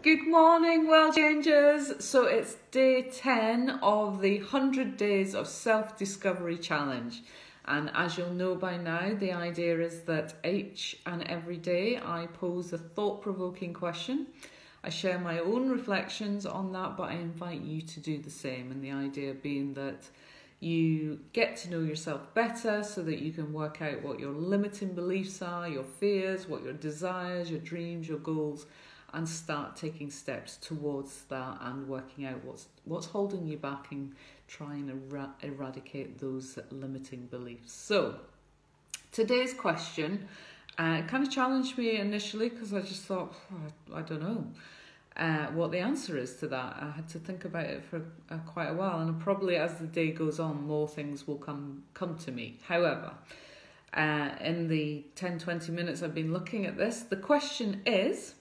Good morning, world changers. So it's day 10 of the 100 Days of Self-Discovery Challenge. And as you'll know by now, the idea is that each and every day I pose a thought-provoking question. I share my own reflections on that, but I invite you to do the same. And the idea being that you get to know yourself better so that you can work out what your limiting beliefs are, your fears, what your desires, your dreams, your goals, and start taking steps towards that and working out what's holding you back and trying to eradicate those limiting beliefs. So today's question kind of challenged me initially because I just thought, I don't know what the answer is to that. I had to think about it for quite a while, and probably as the day goes on, more things will come to me. However, in the 10-20 minutes I've been looking at this, the question is,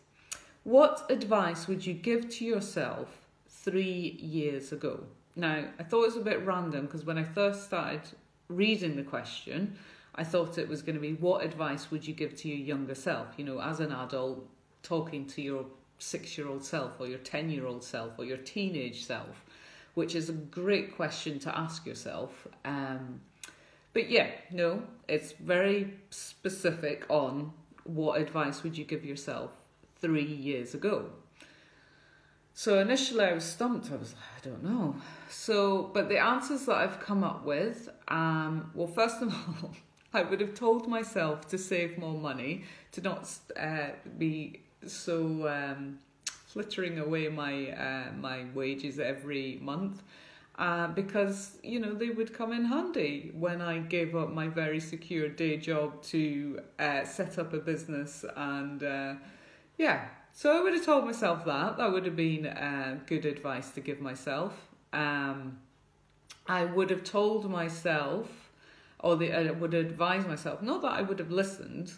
what advice would you give to yourself 3 years ago? Now, I thought it was a bit random because when I first started reading the question, I thought it was going to be, what advice would you give to your younger self? You know, as an adult, talking to your 6-year-old self or your 10-year-old self or your teenage self, which is a great question to ask yourself. But yeah, no, it's very specific on what advice would you give yourself 3 years ago. So initially I was stumped. I was like, I don't know. So, but the answers that I've come up with, well, first of all, I would have told myself to save more money, to not be so flittering away my wages every month, because, you know, they would come in handy when I gave up my very secure day job to set up a business. And yeah, so I would have told myself that. That would have been good advice to give myself. I would have told myself, I would advise myself, not that I would have listened.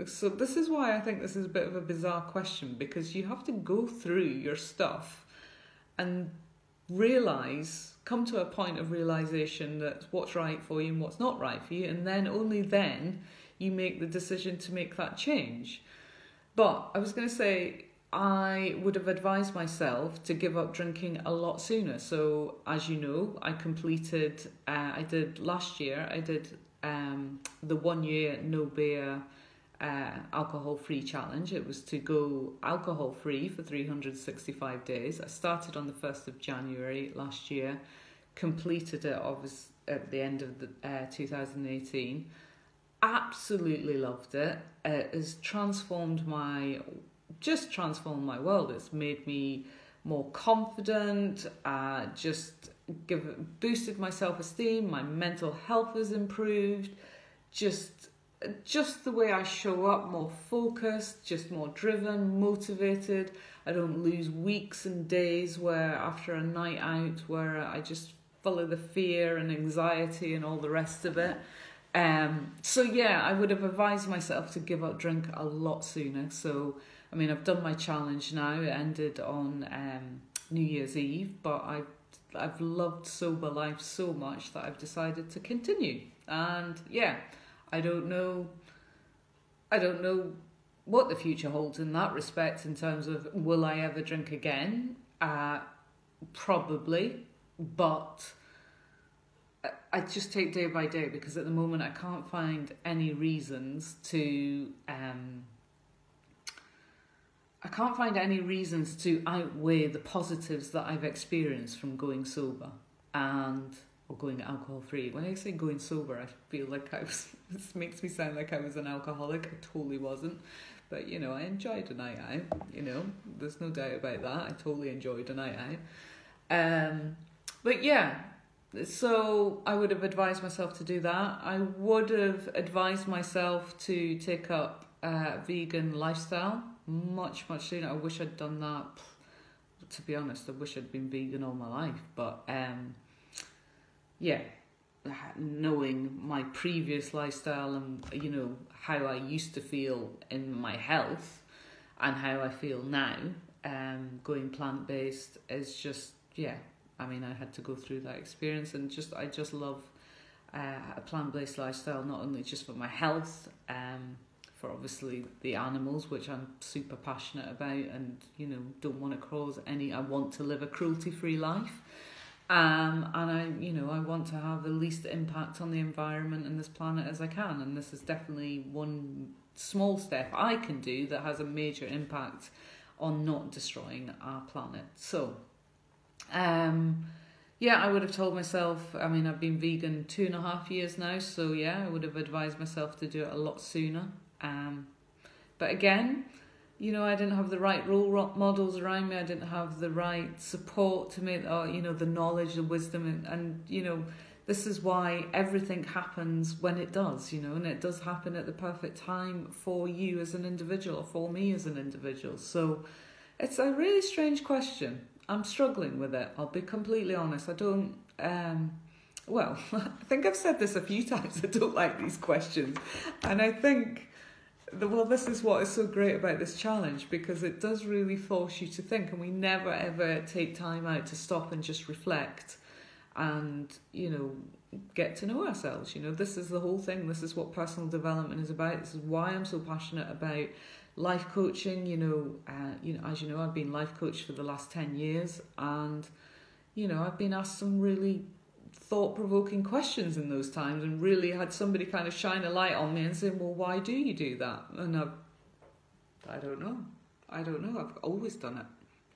So this is why I think this is a bit of a bizarre question, because you have to go through your stuff and come to a point of realization that what's right for you and what's not right for you, and then only then you make the decision to make that change. But I was going to say, I would have advised myself to give up drinking a lot sooner. So, as you know, I did last year, I did the 1 year no beer alcohol-free challenge. It was to go alcohol-free for 365 days. I started on the 1st of January last year, completed it obviously at the end of 2018. Absolutely loved it. It has transformed my world. It's made me more confident, boosted my self-esteem, my mental health has improved, just the way I show up, more focused, just more driven, motivated. I don't lose weeks and days where after a night out where I just full of the fear and anxiety and all the rest of it. So yeah, I would have advised myself to give up drink a lot sooner. So, I mean, I've done my challenge now. It ended on New Year's Eve, but I've loved sober life so much that I've decided to continue. And yeah, I don't know what the future holds in that respect in terms of, will I ever drink again? Probably, but I just take day by day, because at the moment I can't find any reasons to outweigh the positives that I've experienced from going sober or going alcohol free. When I say going sober, I feel like this makes me sound like I was an alcoholic. I totally wasn't. But, you know, I enjoyed a night out, you know, there's no doubt about that. I totally enjoyed a night out. But yeah, so I would have advised myself to do that. I would have advised myself to take up a vegan lifestyle much sooner. I wish I'd done that. To be honest, I wish I'd been vegan all my life. But yeah, knowing my previous lifestyle and, you know, how I used to feel in my health and how I feel now, going plant-based is just, yeah, I mean, I had to go through that experience, and I just love a plant-based lifestyle, not only just for my health, for obviously the animals, which I'm super passionate about, and don't want to cause any. I want to live a cruelty-free life, and I want to have the least impact on the environment and this planet as I can. And this is definitely one small step I can do that has a major impact on not destroying our planet. So, I would have told myself, I've been vegan 2.5 years now, so I would have advised myself to do it a lot sooner. But again, I didn't have the right role models around me. I didn't have the right support to make, the knowledge, the wisdom, and this is why everything happens when it does, and it does happen at the perfect time for you as an individual, for me as an individual. So it's a really strange question. I'm struggling with it. I'll be completely honest. I don't, I think I've said this a few times. I don't like these questions. And I think, this is what is so great about this challenge, because it does really force you to think, and we never ever take time out to stop and just reflect and, get to know ourselves. This is the whole thing. This is what personal development is about. This is why I'm so passionate about life coaching. As you know, I've been life coach for the last 10 years, and I've been asked some really thought-provoking questions in those times, and really had somebody kind of shine a light on me and say, well, why do you do that? And I don't know. I've always done it,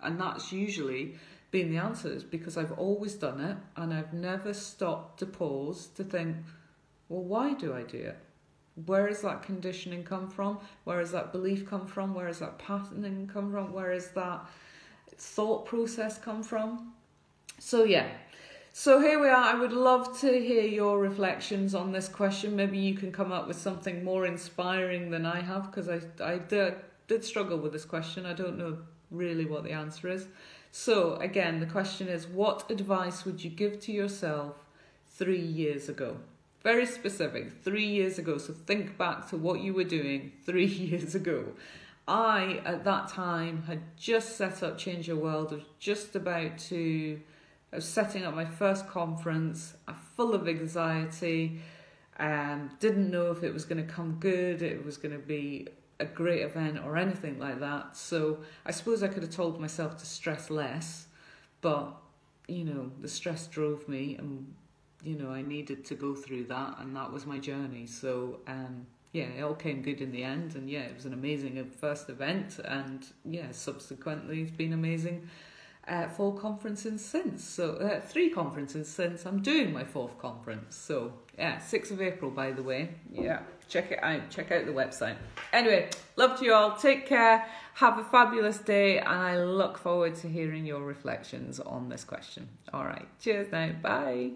and that's usually been the answers, because I've always done it, and I've never stopped to pause to think, well, why do I do it? Where has that conditioning come from? Where has that belief come from? Where has that patterning come from? Where has that thought process come from? So here we are. I would love to hear your reflections on this question. Maybe you can come up with something more inspiring than I have, because I did struggle with this question. I don't know really what the answer is. So again, the question is, what advice would you give to yourself 3 years ago? Very specific, 3 years ago. So think back to what you were doing 3 years ago. I, at that time, had just set up Change Your World. I was setting up my first conference, full of anxiety, didn't know if it was going to come good, it was going to be a great event or anything like that. So I suppose I could have told myself to stress less, but, the stress drove me, and, I needed to go through that, and that was my journey. So, it all came good in the end, and it was an amazing first event, and subsequently it's been amazing. 4 conferences since, so 3 conferences since. I'm doing my 4th conference, so 6th of April, by the way. Check it out, check out the website. Anyway, love to you all, take care, have a fabulous day, and I look forward to hearing your reflections on this question. All right, cheers now, bye.